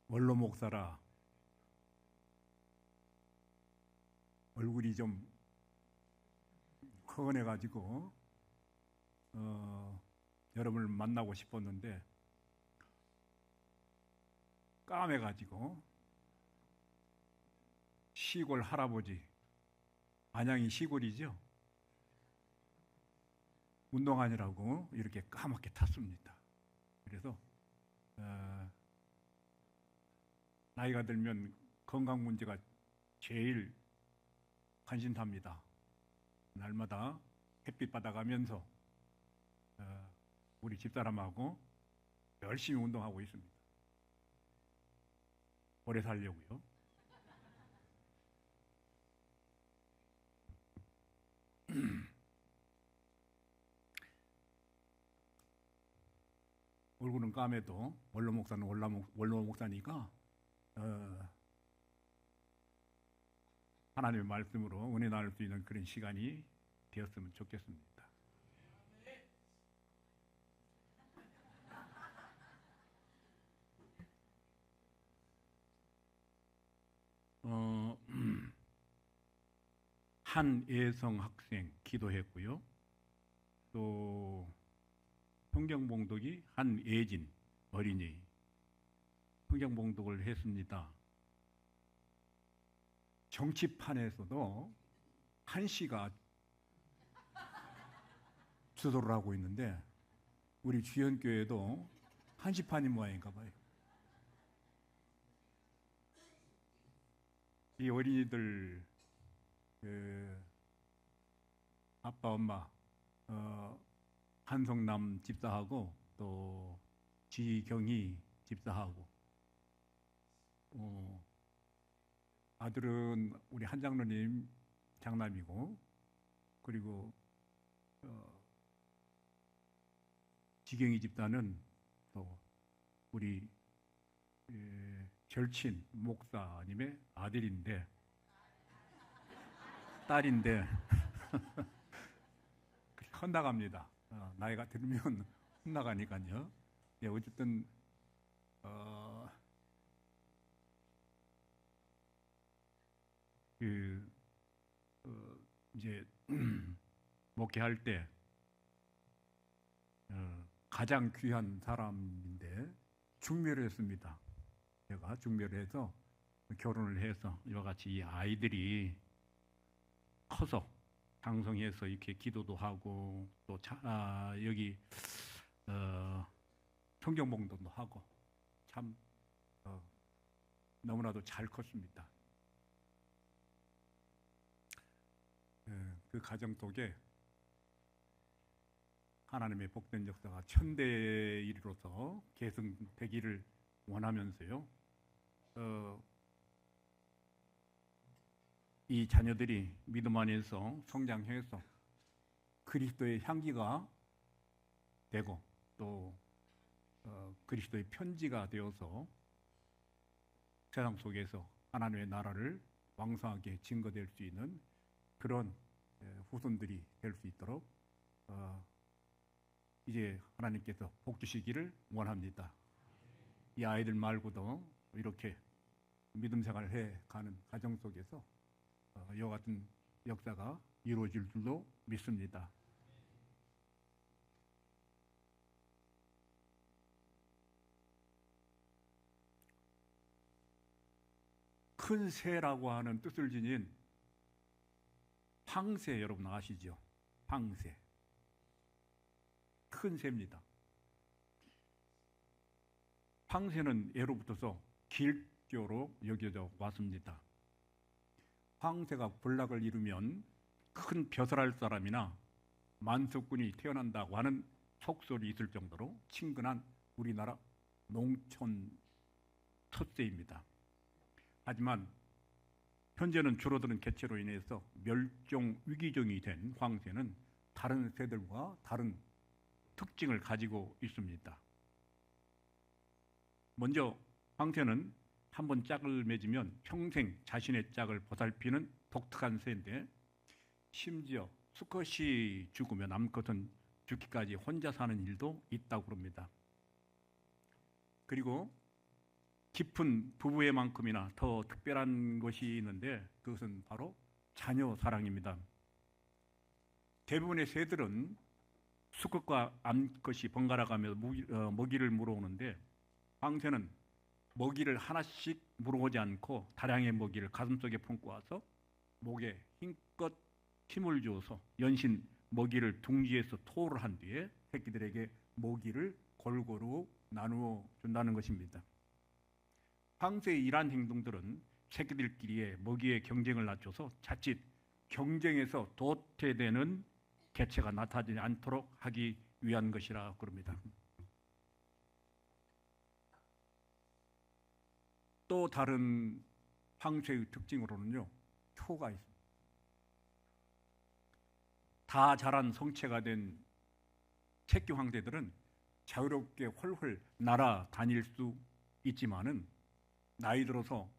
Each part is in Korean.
원로 목사라 얼굴이 좀 허건해가지고 여러분을 만나고 싶었는데 까매가지고 시골 할아버지, 안양이 시골이죠. 운동하느라고 이렇게 까맣게 탔습니다. 그래서 나이가 들면 건강 문제가 제일 관심사입니다. 날마다 햇빛 받아가면서 우리 집사람하고 열심히 운동하고 있습니다. 오래 살려고요. 얼굴은 까매도 원로 목사는 원로 목사니까 하나님의 말씀으로 은혜 나눌 수 있는 그런 시간이 되었으면 좋겠습니다. 한예성 학생 기도했고요. 또 성경봉독이 한예진 어린이 성경봉독을 했습니다. 정치판에서도 한시가 주도를 하고 있는데 우리 주연교회도 한시판인 모양인가 봐요. 이 어린이들 아빠 엄마 한성남 집사하고 또 지경희 집사하고 아들은 우리 한 장로님 장남이고 그리고 지경희 집사는 또 우리 절친 목사님의 아들인데 딸인데 혼나갑니다. 나이가 들면 혼나가니까요. 예, 어쨌든 이제 목회할 때 가장 귀한 사람인데 중매를 했습니다. 제가 중매를 해서 결혼을 해서 이와 같이 이 아이들이 커서 장성해서 이렇게 기도도 하고 또 여기 성경봉독도 하고 참 너무나도 잘 컸습니다. 그 가정 속에 하나님의 복된 역사가 천대일로서 계승되기를 원하면서요. 이 자녀들이 믿음 안에서 성장해서 그리스도의 향기가 되고 또 그리스도의 편지가 되어서 세상 속에서 하나님의 나라를 왕성하게 증거될 수 있는 그런 후손들이 될 수 있도록 이제 하나님께서 복 주시기를 원합니다. 이 아이들 말고도 이렇게 믿음 생활을 해가는 가정 속에서 이와 같은 역사가 이루어질 줄로 믿습니다. 큰 새라고 하는 뜻을 지닌 황새 여러분 아시죠? 황새. 큰 새입니다. 황새는 예로부터서 길교로 여겨져 왔습니다. 황새가 군락을 이루면 큰 벼슬할 사람이나 만석군이 태어난다고 하는 속설이 있을 정도로 친근한 우리나라 농촌 텃새입니다. 하지만 현재는 줄어드는 개체로 인해서 멸종 위기종이 된 황새는 다른 새들과 다른 특징을 가지고 있습니다. 먼저 황새는 한번 짝을 맺으면 평생 자신의 짝을 보살피는 독특한 새인데 심지어 수컷이 죽으면 암컷은 죽기까지 혼자 사는 일도 있다고 합니다. 그리고 깊은 부부애만큼이나 더 특별한 것이 있는데 그것은 바로 자녀 사랑입니다. 대부분의 새들은 수컷과 암컷이 번갈아가며 먹이를 물어오는데 황새는 먹이를 하나씩 물어오지 않고 다량의 먹이를 가슴속에 품고 와서 목에 힘껏 힘을 주어서 연신 먹이를 둥지에서 토를 한 뒤에 새끼들에게 먹이를 골고루 나누어 준다는 것입니다. 황새의 이러한 행동들은 새끼들끼리의 먹이의 경쟁을 낮춰서 자칫 경쟁에서 도태되는 개체가 나타나지 않도록 하기 위한 것이라 그럽니다. 또 다른 황새의 특징으로는요, 효가 있습니다. 다 자란 성체가 된 새끼 황새들은 자유롭게 훨훨 날아다닐 수 있지만은 나이 들어서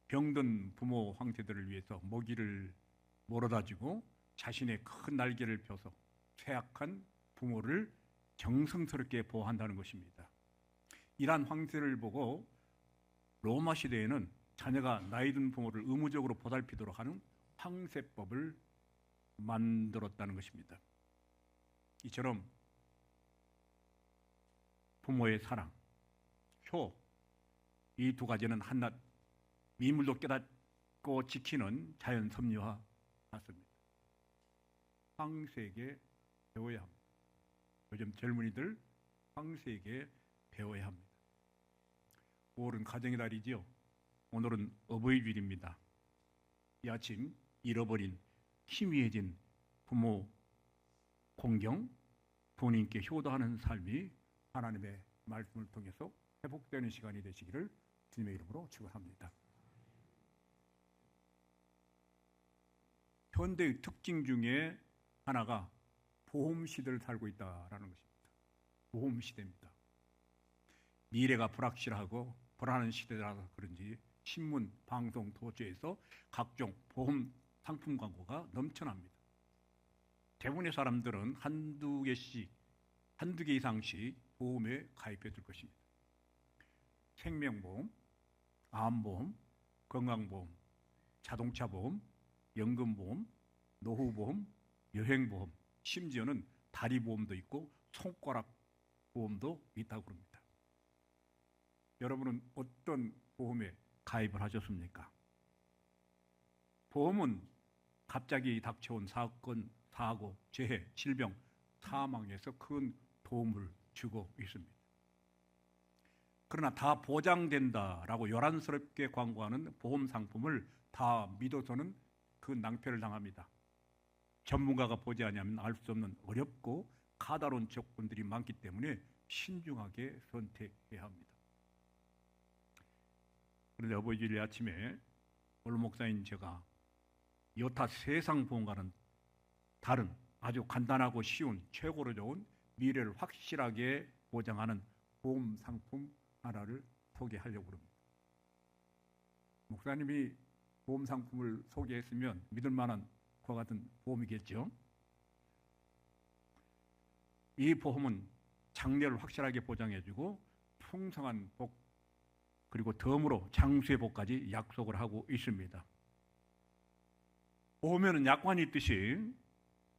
병든 부모 황새들을 위해서 먹이를 몰아다 주고 자신의 큰 날개를 펴서 쇠약한 부모를 정성스럽게 보호한다는 것입니다. 이러한 황새를 보고 로마 시대에는 자녀가 나이 든 부모를 의무적으로 보살피도록 하는 황새법을 만들었다는 것입니다. 이처럼 부모의 사랑, 효, 이 두 가지는 한낱 미물도 깨닫고 지키는 자연 섭리와 같습니다. 황새에게 배워야 합니다. 요즘 젊은이들 황새에게 배워야 합니다. 5월은 가정의 달이지요. 오늘은 어버이주일입니다. 이 아침 잃어버린 희미해진 부모 공경, 부모님께 효도하는 삶이 하나님의 말씀을 통해서 회복되는 시간이 되시기를 주님의 이름으로 축원합니다. 현대의 특징 중에 하나가 보험 시대를 살고 있다라는 것입니다. 보험 시대입니다. 미래가 불확실하고 불안한 시대라서 그런지 신문, 방송, 도처에서 각종 보험 상품 광고가 넘쳐납니다. 대부분의 사람들은 한두 개 이상씩 보험에 가입해 둘 것입니다. 생명보험, 암보험, 건강보험, 자동차보험, 연금보험, 노후보험, 여행보험, 심지어는 다리보험도 있고 손가락보험도 있다고 합니다. 여러분은 어떤 보험에 가입을 하셨습니까? 보험은 갑자기 닥쳐온 사건, 사고, 재해, 질병, 사망에서 큰 도움을 주고 있습니다. 그러나 다 보장된다라고 요란스럽게 광고하는 보험 상품을 다 믿어서는 그 낭패를 당합니다. 전문가가 보지 않으면 알 수 없는 어렵고 까다로운 조건들이 많기 때문에 신중하게 선택해야 합니다. 그런데 어버이주일 아침에 오늘 목사인 제가 여타 세상 보험과는 다른 아주 간단하고 쉬운 최고로 좋은 미래를 확실하게 보장하는 보험 상품 하나를 소개하려고 합니다. 목사님이 보험 상품을 소개했으면 믿을 만한 그와 같은 보험이겠죠. 이 보험은 장래를 확실하게 보장해주고 풍성한 복 그리고 덤으로 장수의 복까지 약속을 하고 있습니다. 보험에는 약관이 있듯이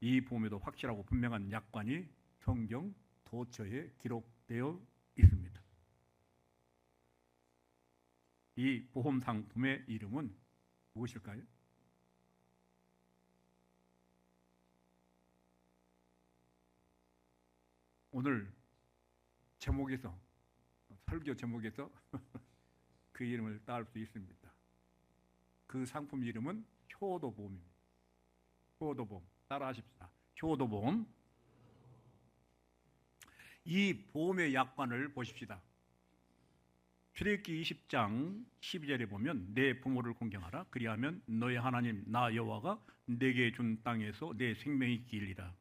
이 보험에도 확실하고 분명한 약관이 성경 도처에 기록되어 있습니다. 이 보험 상품의 이름은 무엇일까요? 오늘 제목에서 설교 제목에서 그 이름을 따올 수 있습니다. 그 상품 이름은 효도보험입니다. 효도보험 따라하십시다. 효도보험. 이 보험의 약관을 보십시다. 출애굽기 20장 12절에 보면 내 부모를 공경하라. 그리하면 너의 하나님 나 여호와가 내게 준 땅에서 내 생명이 길리라.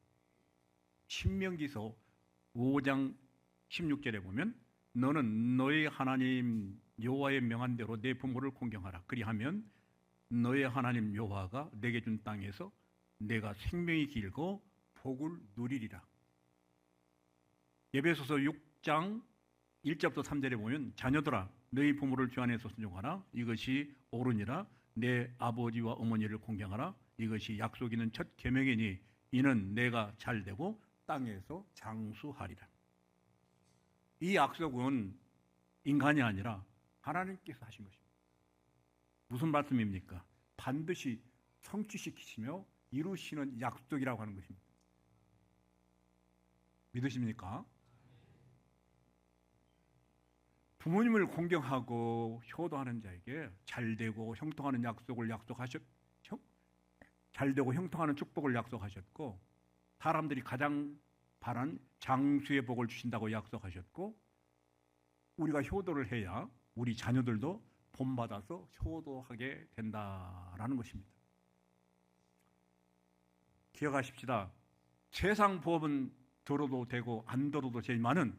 신명기서 5장 16절에 보면 너는 너의 하나님 여호와의 명한 대로 내 부모를 공경하라. 그리하면 너의 하나님 여호와가 내게 준 땅에서 내가 생명이 길고 복을 누리리라. 에베소서 6장 1절부터 3절에 보면 자녀들아 너희 부모를 주 안에서 순종하라. 이것이 옳으니라. 내 아버지와 어머니를 공경하라. 이것이 약속 있는 첫 계명이니 이는 내가 잘되고 땅에서 장수하리라. 이 약속은 인간이 아니라 하나님께서 하신 것입니다. 무슨 말씀입니까? 반드시 성취시키시며 이루시는 약속이라고 하는 것입니다. 믿으십니까? 부모님을 공경하고 효도하는 자에게 잘되고 형통하는 잘되고 형통하는 축복을 약속하셨고, 사람들이 가장 바란 장수의 복을 주신다고 약속하셨고, 우리가 효도를 해야 우리 자녀들도 본받아서 효도하게 된다라는 것입니다. 기억하십시다. 세상 보험은 들어도 되고 안 들어도 되지만은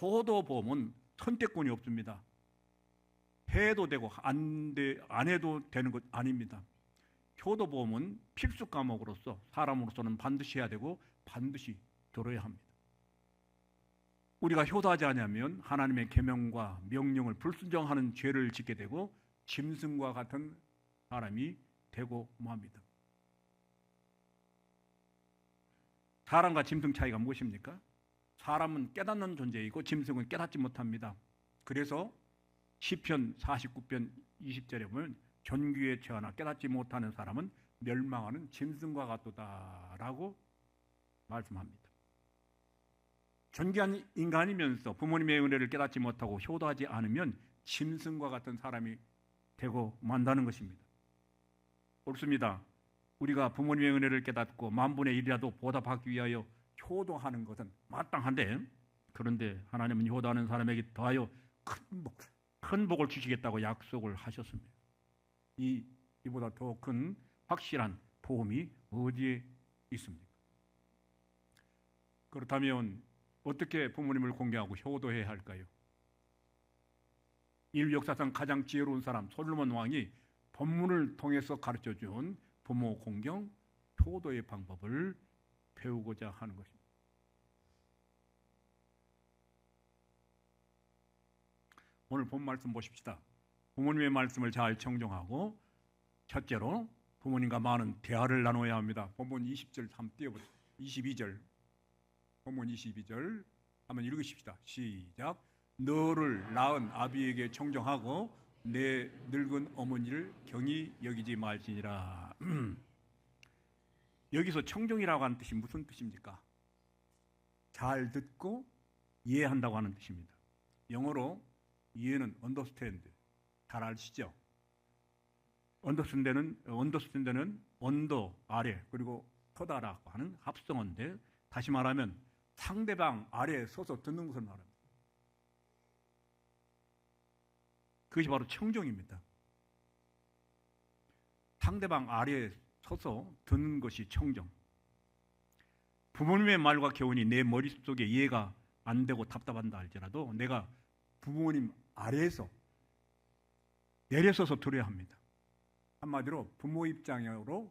효도 보험은 선택권이 없습니다. 해도 되고 안 해도 되는 것 아닙니다. 효도 보험은 필수 과목으로서 사람으로서는 반드시 해야 되고 반드시 들어야 합니다. 우리가 효도하지 않으면 하나님의 계명과 명령을 불순종하는 죄를 짓게 되고 짐승과 같은 사람이 되고 맙니다. 사람과 짐승 차이가 무엇입니까? 사람은 깨닫는 존재이고 짐승은 깨닫지 못합니다. 그래서 시편 49편 20절에 보면 존귀에 처하나 깨닫지 못하는 사람은 멸망하는 짐승과 같도다라고 말씀합니다. 존귀한 인간이면서 부모님의 은혜를 깨닫지 못하고 효도하지 않으면 짐승과 같은 사람이 되고 만다는 것입니다. 옳습니다. 우리가 부모님의 은혜를 깨닫고 만분의 1이라도 보답하기 위하여 효도하는 것은 마땅한데, 그런데 하나님은 효도하는 사람에게 더하여 큰 복을 주시겠다고 약속을 하셨습니다. 이보다 더 큰 확실한 보험이 어디에 있습니까? 그렇다면 어떻게 부모님을 공경하고 효도해야 할까요? 인류 역사상 가장 지혜로운 사람 솔로몬 왕이 본문을 통해서 가르쳐준 부모 공경, 효도의 방법을 배우고자 하는 것입니다. 오늘 본 말씀 보십시다. 부모님의 말씀을 잘 청정하고, 첫째로 부모님과 많은 대화를 나눠야 합니다. 본문 20절 한번 띄워보세요. 22절, 본문 22절 한번 읽으십시다. 시작. 너를 낳은 아비에게 청정하고 내 늙은 어머니를 경히 여기지 말지니라. 여기서 청정이라고 하는 뜻이 무슨 뜻입니까? 잘 듣고 이해한다고 하는 뜻입니다. 영어로 이해는 understand, 잘 아시죠? understand는 언더, 아래, 그리고 서다라고 하는 합성어인데, 다시 말하면 상대방 아래에 서서 듣는 것을 말합니다. 그것이 바로 청정입니다. 상대방 아래에 서서 듣는 것이 청정. 부모님의 말과 교훈이 내 머릿속에 이해가 안 되고 답답한다 할지라도 내가 부모님 아래에서 내려서서 들어야 합니다. 한마디로 부모 입장에서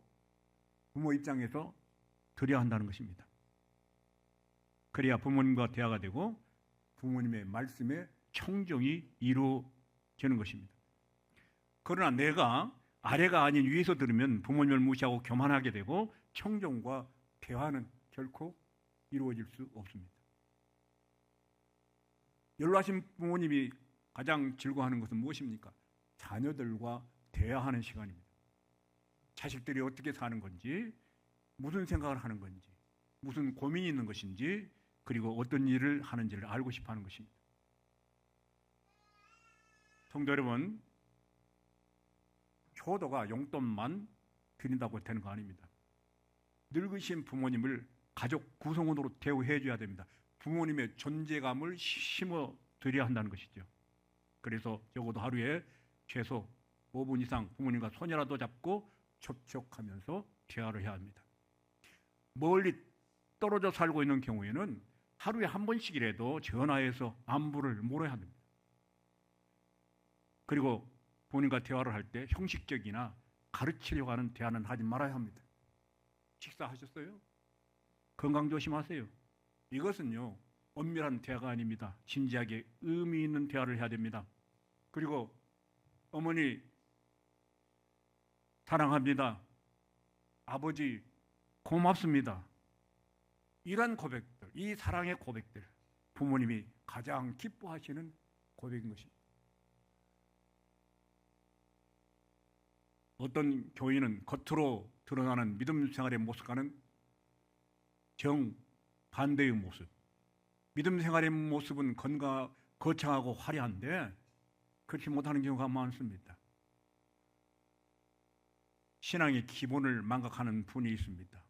들어야 한다는 것입니다. 그래야 부모님과 대화가 되고 부모님의 말씀에 청정이 이루어지는 것입니다. 그러나 내가 아래가 아닌 위에서 들으면 부모님을 무시하고 교만하게 되고 청정과 대화는 결코 이루어질 수 없습니다. 연로하신 부모님이 가장 즐거워하는 것은 무엇입니까? 자녀들과 대화하는 시간입니다. 자식들이 어떻게 사는 건지, 무슨 생각을 하는 건지, 무슨 고민이 있는 것인지, 그리고 어떤 일을 하는지를 알고 싶어 하는 것입니다. 성도 여러분, 효도가 용돈만 드린다고 되는 거 아닙니다. 늙으신 부모님을 가족 구성원으로 대우해 줘야 됩니다. 부모님의 존재감을 심어 드려야 한다는 것이죠. 그래서 적어도 하루에 최소 5분 이상 부모님과 손이라도 잡고 접촉하면서 대화를 해야 합니다. 멀리 떨어져 살고 있는 경우에는 하루에 한 번씩이라도 전화해서 안부를 물어야 합니다. 그리고 부모님과 대화를 할 때 형식적이나 가르치려고 하는 대화는 하지 말아야 합니다. 식사하셨어요? 건강 조심하세요. 이것은요, 엄밀한 대화가 아닙니다. 진지하게 의미 있는 대화를 해야 됩니다. 그리고 어머니 사랑합니다. 아버지 고맙습니다. 이런 고백들, 이 사랑의 고백들, 부모님이 가장 기뻐하시는 고백인 것입니다. 어떤 교인은 겉으로 드러나는 믿음 생활의 모습과는 정반대의 모습. 믿음 생활의 모습은 거창하고 화려한데 그렇지 못하는 경우가 많습니다. 신앙의 기본을 망각하는 분이 있습니다.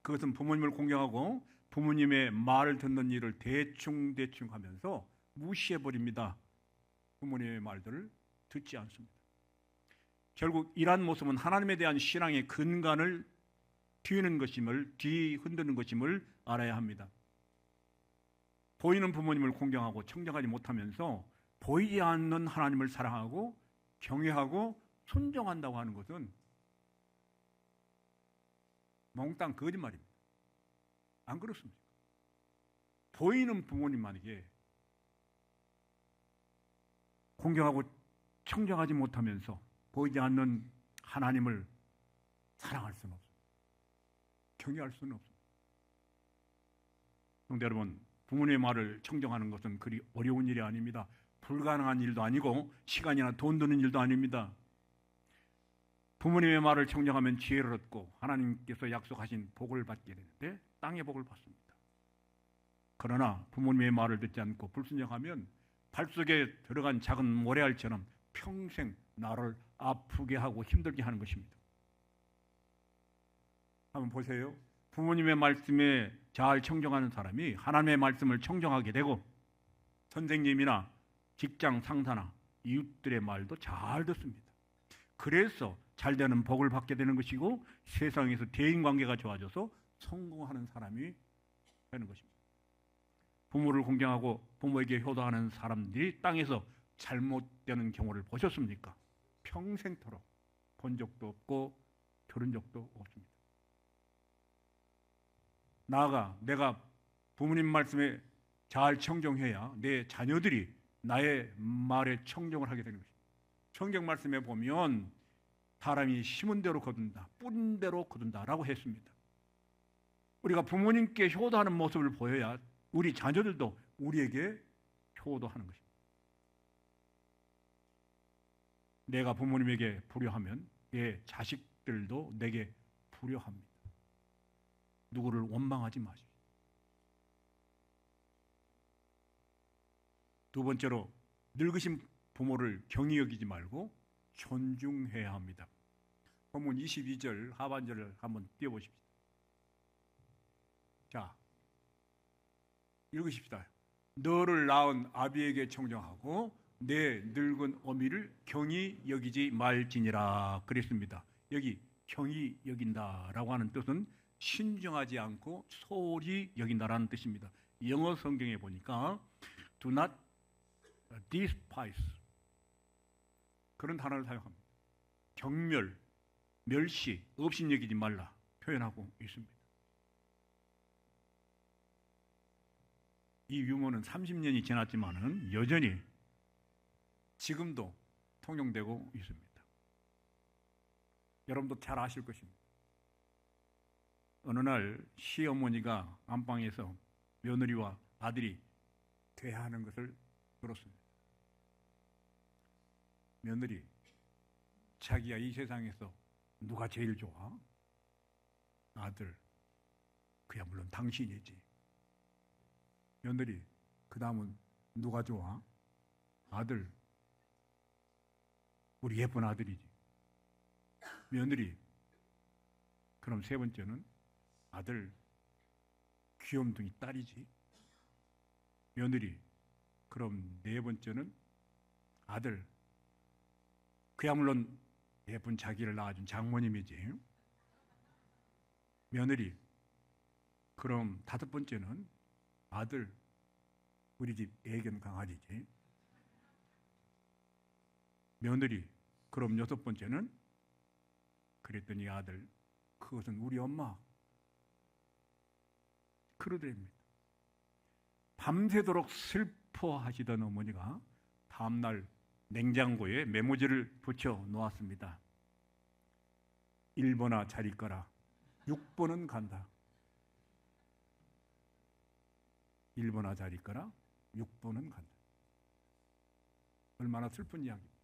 그것은 부모님을 공경하고 부모님의 말을 듣는 일을 대충 하면서 무시해버립니다. 부모님의 말들을 듣지 않습니다. 결국 이러한 모습은 하나님에 대한 신앙의 근간을 뒤흔드는 것임을 알아야 합니다. 보이는 부모님을 공경하고 청정하지 못하면서 보이지 않는 하나님을 사랑하고 경외하고 순종한다고 하는 것은 몽땅 거짓말입니다. 안 그렇습니까? 보이는 부모님만에게 공경하고 청정하지 못하면서 보이지 않는 하나님을 사랑할 수는 없습니다. 경외할 수는 없습니다. 성도 여러분, 부모님의 말을 청정하는 것은 그리 어려운 일이 아닙니다. 불가능한 일도 아니고 시간이나 돈 드는 일도 아닙니다. 부모님의 말을 청정하면 지혜를 얻고 하나님께서 약속하신 복을 받게 되는데 땅의 복을 받습니다. 그러나 부모님의 말을 듣지 않고 불순종하면 발 속에 들어간 작은 모래알처럼 평생 나를 아프게 하고 힘들게 하는 것입니다. 한번 보세요. 부모님의 말씀에 잘 청정하는 사람이 하나님의 말씀을 청정하게 되고 선생님이나 직장 상사나 이웃들의 말도 잘 듣습니다. 그래서 잘 되는 복을 받게 되는 것이고 세상에서 대인관계가 좋아져서 성공하는 사람이 되는 것입니다. 부모를 공경하고 부모에게 효도하는 사람들이 땅에서 잘못되는 경우를 보셨습니까? 평생토록 본 적도 없고 들은 적도 없습니다. 나아가 내가 부모님 말씀에 잘 청정해야 내 자녀들이 나의 말에 청정을 하게 되는 것입니다. 성경 말씀에 보면 사람이 심은 대로 거둔다, 뿌린 대로 거둔다라고 했습니다. 우리가 부모님께 효도하는 모습을 보여야 우리 자녀들도 우리에게 효도하는 것입니다. 내가 부모님에게 불효하면 내 자식들도 내게 불효합니다. 누구를 원망하지 마십시오. 두 번째로 늙으신 부모를 경히 여기지 말고 존중해야 합니다. 본문 22절 하반절을 한번 띄워보십시오. 자, 읽으십시다. 너를 낳은 아비에게 청정하고 내 늙은 어미를 경히 여기지 말지니라 그랬습니다. 여기 경히 여긴다라고 하는 뜻은 신중하지 않고 소홀히 여긴다라는 뜻입니다. 영어 성경에 보니까 do not despise 그런 단어를 사용합니다. 경멸, 멸시, 업신여기지 말라 표현하고 있습니다. 이 유머는 30년이 지났지만은 여전히 지금도 통용되고 있습니다. 여러분도 잘 아실 것입니다. 어느 날 시어머니가 안방에서 며느리와 아들이 대화하는 것을 들었습니다. 며느리, 자기야 이 세상에서 누가 제일 좋아? 아들, 그야 물론 당신이지. 며느리, 그 다음은 누가 좋아? 아들, 우리 예쁜 아들이지. 며느리, 그럼 세 번째는 아들, 귀염둥이 딸이지. 며느리, 그럼 네 번째는 아들, 그야 물론 예쁜 자기를 낳아준 장모님이지. 며느리, 그럼 다섯 번째는 아들, 우리 집 애견 강아지지. 며느리, 그럼 여섯 번째는 그랬더니 아들, 그것은 우리 엄마. 그러더랍니다. 밤새도록 슬퍼하시던 어머니가 다음날 냉장고에 메모지를 붙여 놓았습니다. 1번아 잘 있거라. 6번은 간다. 1번아 잘 있거라. 6번은 간다. 얼마나 슬픈 이야기입니다.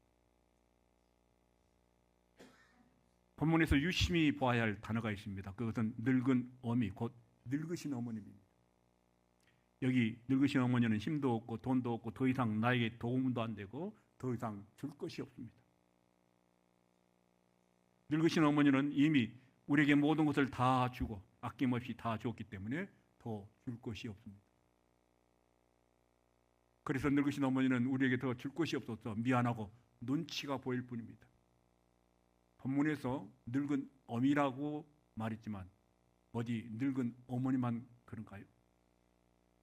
본문에서 유심히 보아야 할 단어가 있습니다. 그것은 늙은 어미, 곧 늙으신 어머님입니다. 여기 늙으신 어머니는 힘도 없고 돈도 없고 더 이상 나에게 도움도 안 되고 더 이상 줄 것이 없습니다. 늙으신 어머니는 이미 우리에게 모든 것을 다 주고 아낌없이 다 줬기 때문에 더 줄 것이 없습니다. 그래서 늙으신 어머니는 우리에게 더 줄 것이 없어서 미안하고 눈치가 보일 뿐입니다. 본문에서 늙은 어미라고 말했지만 어디 늙은 어머니만 그런가요?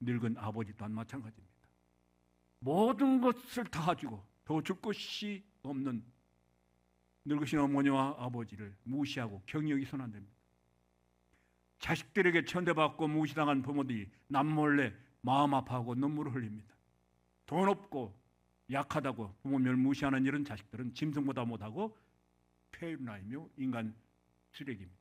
늙은 아버지 또한 마찬가지입니다. 모든 것을 다 주고 더 줄 것이 없는 늙으신 어머니와 아버지를 무시하고 경히 여기서는 안 됩니다. 자식들에게 천대받고 무시당한 부모들이 남몰래 마음 아파하고 눈물을 흘립니다. 돈 없고 약하다고 부모를 무시하는 이런 자식들은 짐승보다 못하고 폐륜아이며 인간 쓰레기입니다.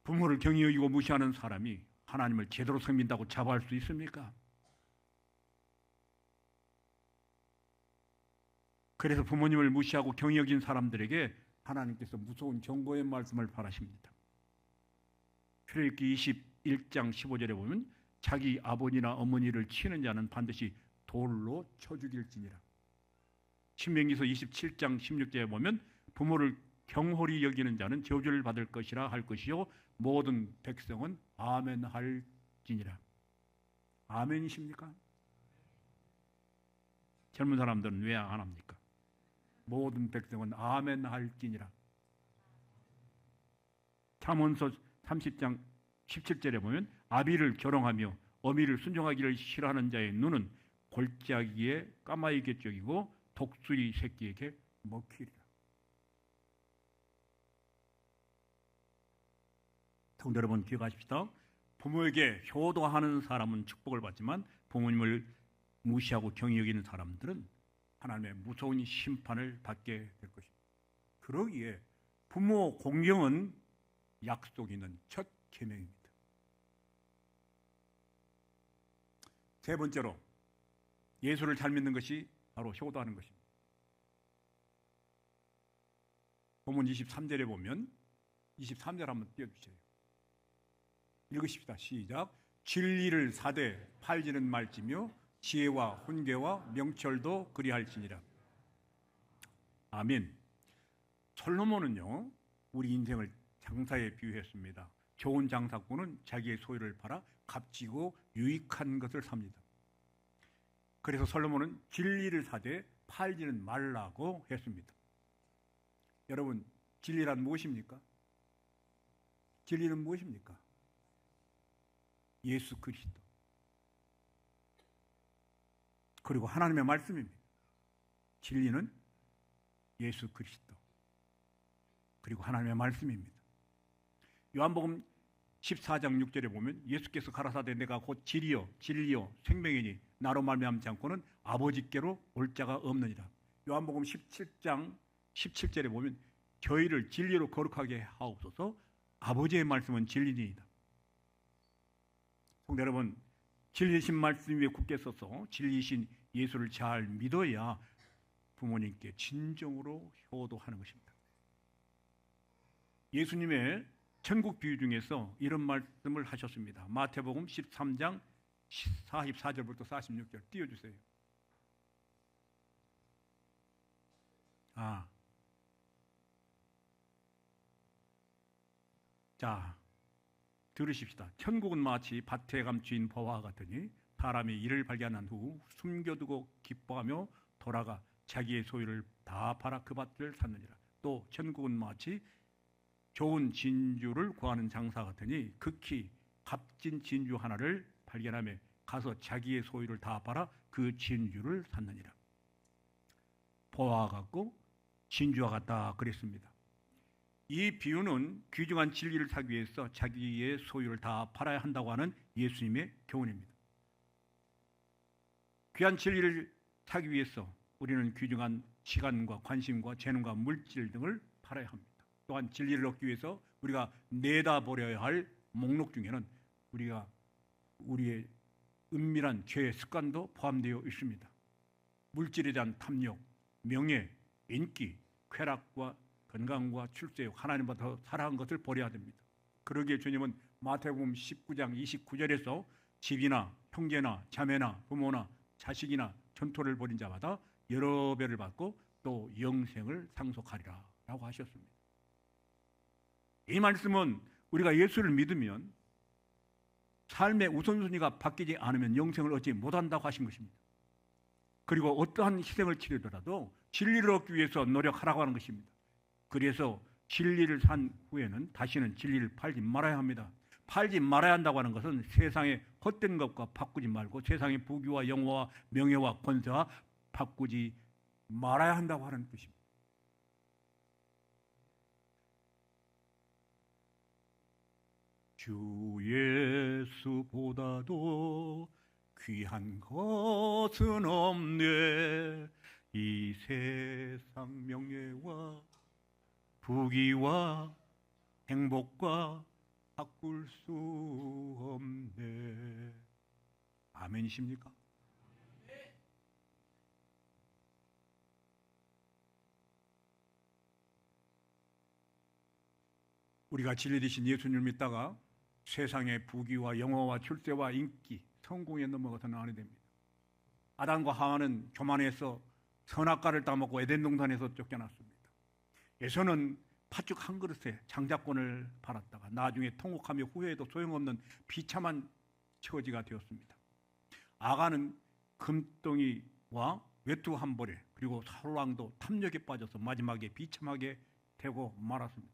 부모를 경히 여기고 무시하는 사람이 하나님을 제대로 섬긴다고 자부할 수 있습니까? 그래서 부모님을 무시하고 경히 여긴 사람들에게 하나님께서 무서운 경고의 말씀을 바라십니다. 출애굽기 21장 15절에 보면 자기 아버지나 어머니를 치는 자는 반드시 돌로 쳐 죽일지니라. 신명기서 27장 16절에 보면 부모를 경홀히 여기는 자는 저주를 받을 것이라 할 것이요 모든 백성은 아멘 할지니라. 아멘이십니까? 젊은 사람들은 왜 안 합니까? 모든 백성은 아멘 할지니라. 잠언서 30장 17절에 보면 아비를 결ong하며 어미를 순종하기를 싫어하는 자의 눈은 골짜기에 까마귀 쪽이고 독수리 새끼에게 먹히리라. 성도 여러분 기억하십시다. 부모에게 효도하는 사람은 축복을 받지만 부모님을 무시하고 경히 여기는 사람들은 하나님의 무서운 심판을 받게 될 것입니다. 그러기에 부모 공경은 약속 있는 첫 계명입니다. 세 번째로 예수를 잘 믿는 것이 바로 효도하는 것입니다. 본문 23절에 보면 23절 한번 띄워주세요. 읽으십시다. 시작. 진리를 사되 팔지는 말지며 지혜와 훈계와 명철도 그리할지니라. 아멘. 솔로몬은요 우리 인생을 장사에 비유했습니다. 좋은 장사꾼은 자기의 소유를 팔아 값지고 유익한 것을 삽니다. 그래서 솔로몬은 진리를 사되 팔지는 말라고 했습니다. 여러분 진리란 무엇입니까? 진리는 무엇입니까? 예수 그리스도 그리고 하나님의 말씀입니다. 진리는 예수 그리스도 그리고 하나님의 말씀입니다. 요한복음 14장 6절에 보면 예수께서 가라사대 내가 곧 길이요 진리요 생명이니 나로 말미암지 않고는 아버지께로 올 자가 없느니라. 요한복음 17장 17절에 보면 저희를 진리로 거룩하게 하옵소서. 아버지의 말씀은 진리니이다. 성도 여러분, 진리신 말씀 위에 굳게 서서 진리신 예수를 잘 믿어야 부모님께 진정으로 효도하는 것입니다. 예수님의 천국 비유 중에서 이런 말씀을 하셨습니다. 마태복음 13장 44절부터 46절 띄워주세요. 자, 들으십시다. 천국은 마치 밭에 감추인 보화와 같으니 사람이 이를 발견한 후 숨겨두고 기뻐하며 돌아가 자기의 소유를 다 팔아 그 밭을 샀느니라. 또 천국은 마치 좋은 진주를 구하는 장사 같으니 극히 값진 진주 하나를 발견하며 가서 자기의 소유를 다 팔아 그 진주를 샀느니라. 보화와 같고 진주와 같다 그랬습니다. 이 비유는 귀중한 진리를 사기 위해서 자기의 소유를 다 팔아야 한다고 하는 예수님의 교훈입니다. 귀한 진리를 사기 위해서 우리는 귀중한 시간과 관심과 재능과 물질 등을 팔아야 합니다. 또한 진리를 얻기 위해서 우리가 내다버려야 할 목록 중에는 우리의 은밀한 죄의 습관도 포함되어 있습니다. 물질에 대한 탐욕, 명예, 인기, 쾌락과 건강과 출세욕, 하나님보다 더 사랑한 것을 버려야 됩니다. 그러기에 주님은 마태복음 19장 29절에서 집이나 형제나 자매나 부모나 자식이나 전토를 벌인 자마다 여러 배를 받고 또 영생을 상속하리라 라고 하셨습니다. 이 말씀은 우리가 예수를 믿으면 삶의 우선순위가 바뀌지 않으면 영생을 얻지 못한다고 하신 것입니다. 그리고 어떠한 희생을 치르더라도 진리를 얻기 위해서 노력하라고 하는 것입니다. 그래서 진리를 산 후에는 다시는 진리를 팔지 말아야 합니다. 팔지 말아야 한다고 하는 것은 세상의 헛된 것과 바꾸지 말고 세상의 부귀와 영화와 명예와 권세와 바꾸지 말아야 한다고 하는 뜻입니다. 주 예수보다도 귀한 것은 없네. 이 세상 명예와 부귀와 행복과 바꿀 수 없네. 아멘이십니까? 우리가 진리 되신 예수님을 믿다가 세상의 부귀와 영화와 출세와 인기, 성공에 넘어가서는 안 됩니다. 아담과 하와는 교만해서 선악과를 따먹고 에덴 동산에서 쫓겨났습니다. 에서는 팥죽 한 그릇에 장자권을 팔았다가 나중에 통곡하며 후회해도 소용없는 비참한 처지가 되었습니다. 아가는 금덩이와 외투 한 벌에 그리고 사울왕도 탐욕에 빠져서 마지막에 비참하게 되고 말았습니다.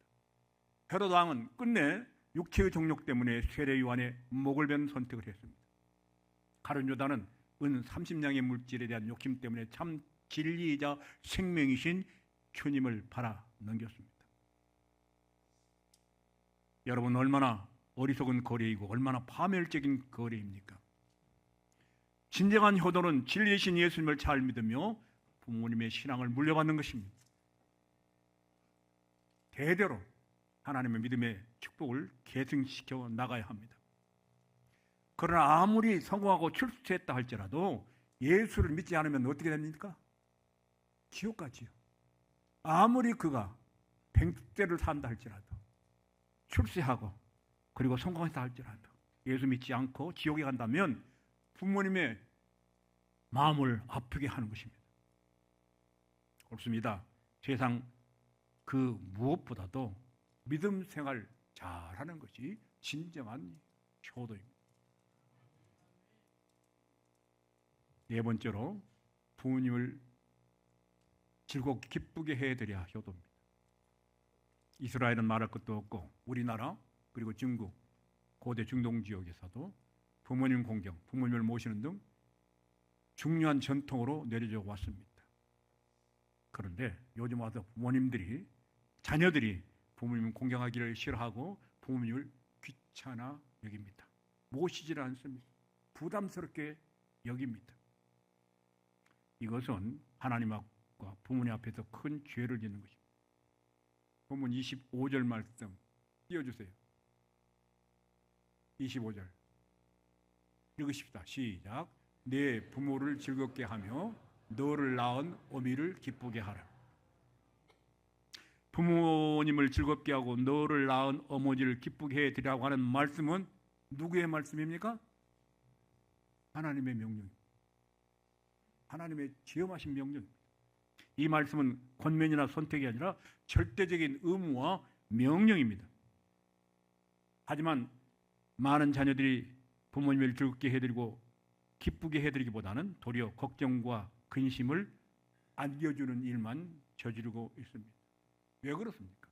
헤롯 왕은 끝내 육체의 정욕 때문에 세례요한의 목을 벤 선택을 했습니다. 가룟 유다는 은 30냥의 물질에 대한 욕심 때문에 참 진리이자 생명이신 주님을 바라 넘겼습니다. 여러분, 얼마나 어리석은 거래이고 얼마나 파멸적인 거래입니까? 진정한 효도는 진리이신 예수님을 잘 믿으며 부모님의 신앙을 물려받는 것입니다. 대대로 하나님의 믿음의 축복을 계승시켜 나가야 합니다. 그러나 아무리 성공하고 출세했다 할지라도 예수를 믿지 않으면 어떻게 됩니까? 지옥 가지요. 아무리 그가 100세를 산다 할지라도 출세하고 그리고 성공했다 할지라도 예수 믿지 않고 지옥에 간다면 부모님의 마음을 아프게 하는 것입니다. 옳습니다. 세상 그 무엇보다도 믿음 생활 잘하는 것이 진정한 효도입니다. 네 번째로 부모님을 즐겁게 기쁘게 해드려야 효도입니다. 이스라엘은 말할 것도 없고 우리나라 그리고 중국, 고대 중동 지역에서도 부모님 공경, 부모님을 모시는 등 중요한 전통으로 내려져 왔습니다. 그런데 요즘 와서 자녀들이 부모님을 공경하기를 싫어하고 부모님을 귀찮아 여깁니다. 모시질 않습니다. 부담스럽게 여깁니다. 이것은 하나님과 부모님 앞에서 큰 죄를 짓는 것입니다. 본문 25절 말씀 띄워주세요. 25절 읽으십시다. 시작. 내 부모를 즐겁게 하며 너를 낳은 어미를 기쁘게 하라. 부모님을 즐겁게 하고 너를 낳은 어머니를 기쁘게 해드리라고 하는 말씀은 누구의 말씀입니까? 하나님의 명령입니다. 하나님의 지엄하신 명령입니다. 이 말씀은 권면이나 선택이 아니라 절대적인 의무와 명령입니다. 하지만 많은 자녀들이 부모님을 즐겁게 해드리고 기쁘게 해드리기보다는 도리어 걱정과 근심을 안겨주는 일만 저지르고 있습니다. 왜 그렇습니까?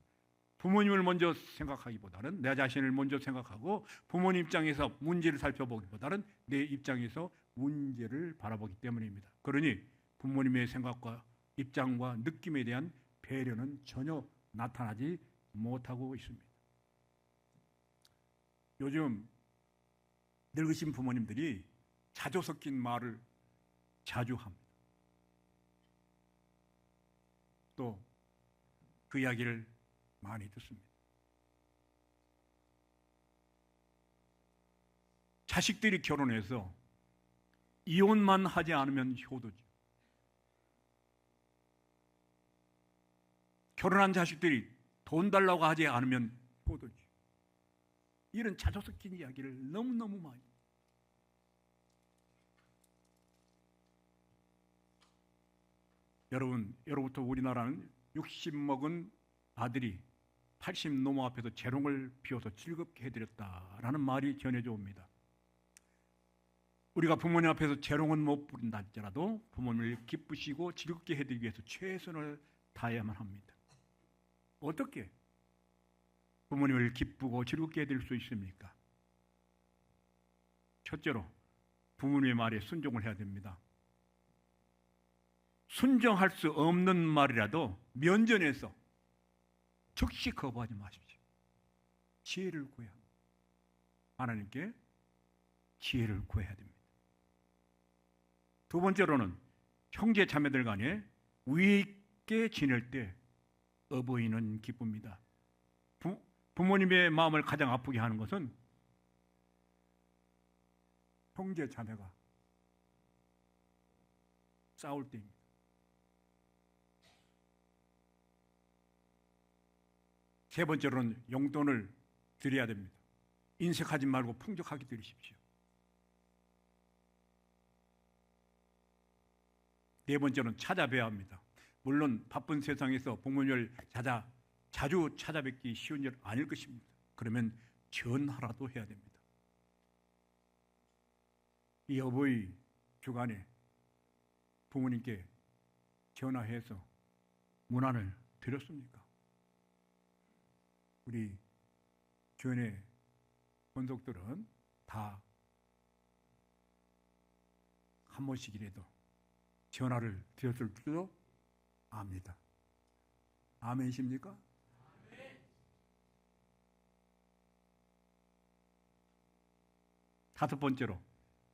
부모님을 먼저 생각하기보다는 내 자신을 먼저 생각하고 부모님 입장에서 문제를 살펴보기보다는 내 입장에서 문제를 바라보기 때문입니다. 그러니 부모님의 생각과 입장과 느낌에 대한 배려는 전혀 나타나지 못하고 있습니다. 요즘 늙으신 부모님들이 자조 섞인 말을 자주 합니다. 또 그 이야기를 많이 듣습니다. 자식들이 결혼해서 이혼만 하지 않으면 효도죠. 결혼한 자식들이 돈 달라고 하지 않으면 효도죠. 이런 자조 섞인 이야기를 너무너무 많이. 여러분, 예로부터 우리나라는 60 먹은 아들이 80 노모 앞에서 재롱을 피워서 즐겁게 해드렸다라는 말이 전해져 옵니다. 우리가 부모님 앞에서 재롱은 못 부른다 할지라도 부모님을 기쁘시고 즐겁게 해드리기 위해서 최선을 다해야만 합니다. 어떻게 부모님을 기쁘고 즐겁게 해드릴 수 있습니까? 첫째로 부모님의 말에 순종을 해야 됩니다. 순종할 수 없는 말이라도 면전에서 즉시 거부하지 마십시오. 지혜를 구해야 합니다. 하나님께 지혜를 구해야 됩니다. 두 번째로는 형제 자매들 간에 위에 있게 지낼 때 어버이는 기쁩니다. 부모님의 마음을 가장 아프게 하는 것은 형제 자매가 싸울 때입니다. 세 번째로는 용돈을 드려야 됩니다. 인색하지 말고 풍족하게 드리십시오. 네 번째는 찾아뵈야 합니다. 물론 바쁜 세상에서 부모님을 자주 찾아뵙기 쉬운 일 아닐 것입니다. 그러면 전화라도 해야 됩니다. 이 어버이 주간에 부모님께 전화해서 문안을 드렸습니까? 우리 주연의 권속들은 다 한 번씩이라도 전화를 드렸을 줄도 압니다. 아멘이십니까? 다섯 번째로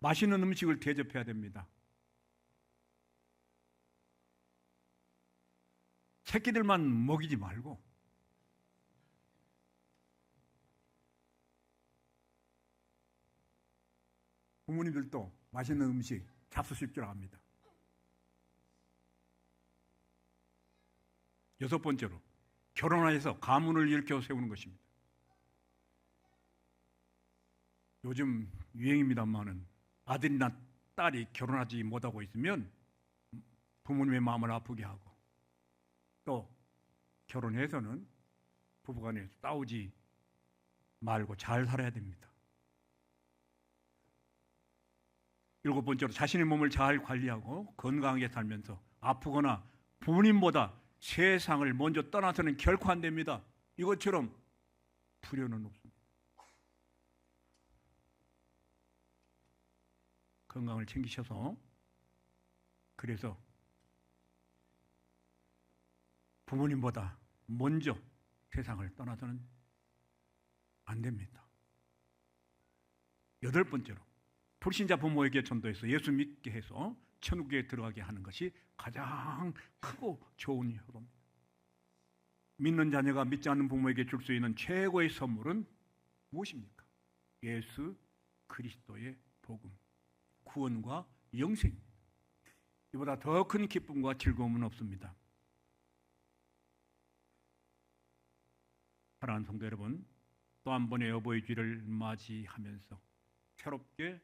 맛있는 음식을 대접해야 됩니다. 새끼들만 먹이지 말고 부모님들도 맛있는 음식 잡수실 줄 압니다. 여섯 번째로 결혼해서 가문을 일으켜 세우는 것입니다. 요즘 유행입니다만은 아들이나 딸이 결혼하지 못하고 있으면 부모님의 마음을 아프게 하고 또 결혼해서는 부부간에 싸우지 말고 잘 살아야 됩니다. 일곱 번째로 자신의 몸을 잘 관리하고 건강하게 살면서 아프거나 부모님보다 세상을 먼저 떠나서는 결코 안 됩니다. 이것처럼 불효는 없습니다. 건강을 챙기셔서 그래서 부모님보다 먼저 세상을 떠나서는 안 됩니다. 여덟 번째로 불신자 부모에게 전도해서 예수 믿게 해서 천국에 들어가게 하는 것이 가장 크고 좋은 효도입니다. 믿는 자녀가 믿지 않는 부모에게 줄 수 있는 최고의 선물은 무엇입니까? 예수 그리스도의 복음, 구원과 영생입니다. 이보다 더 큰 기쁨과 즐거움은 없습니다. 사랑하는 성도 여러분, 또 한 번의 어버이 주일을 맞이하면서 새롭게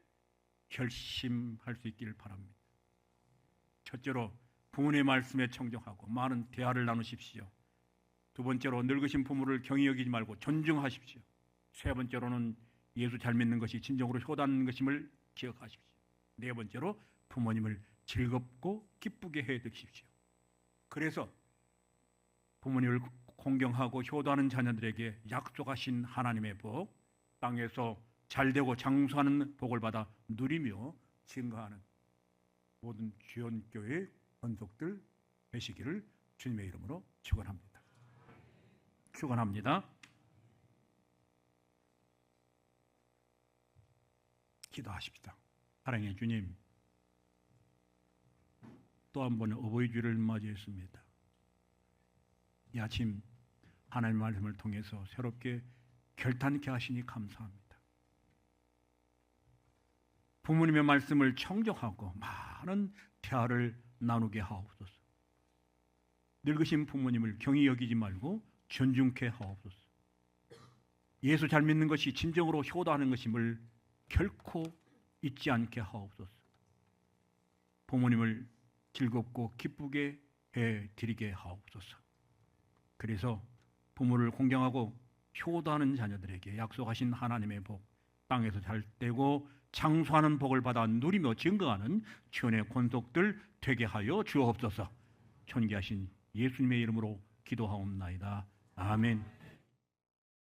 결심할 수 있기를 바랍니다. 첫째로 부모의 말씀에 청정하고 많은 대화를 나누십시오. 두 번째로 늙으신 부모를 경히 여기지 말고 존중하십시오. 세 번째로는 예수 잘 믿는 것이 진정으로 효도하는 것임을 기억하십시오. 네 번째로 부모님을 즐겁고 기쁘게 해드리십시오. 그래서 부모님을 공경하고 효도하는 자녀들에게 약속하신 하나님의 복, 땅에서 잘되고 장수하는 복을 받아 누리며 증거하는 모든 주연교회 권속들 되시기를 주님의 이름으로 축원합니다. 축원합니다. 기도하십시다. 사랑의 주님, 또 한 번 어버이 주를 맞이했습니다. 이 아침 하나님의 말씀을 통해서 새롭게 결단케 하시니 감사합니다. 부모님의 말씀을 청정하고 많은 대화를 나누게 하옵소서. 늙으신 부모님을 경히 여기지 말고 존중케 하옵소서. 예수 잘 믿는 것이 진정으로 효도하는 것임을 결코 잊지 않게 하옵소서. 부모님을 즐겁고 기쁘게 해드리게 하옵소서. 그래서 부모를 공경하고 효도하는 자녀들에게 약속하신 하나님의 복, 땅에서 잘 되고 장수하는 복을 받아 누리며 증거하는 주의 권속들 되게 하여 주옵소서. 존귀하신 예수님의 이름으로 기도하옵나이다. 아멘.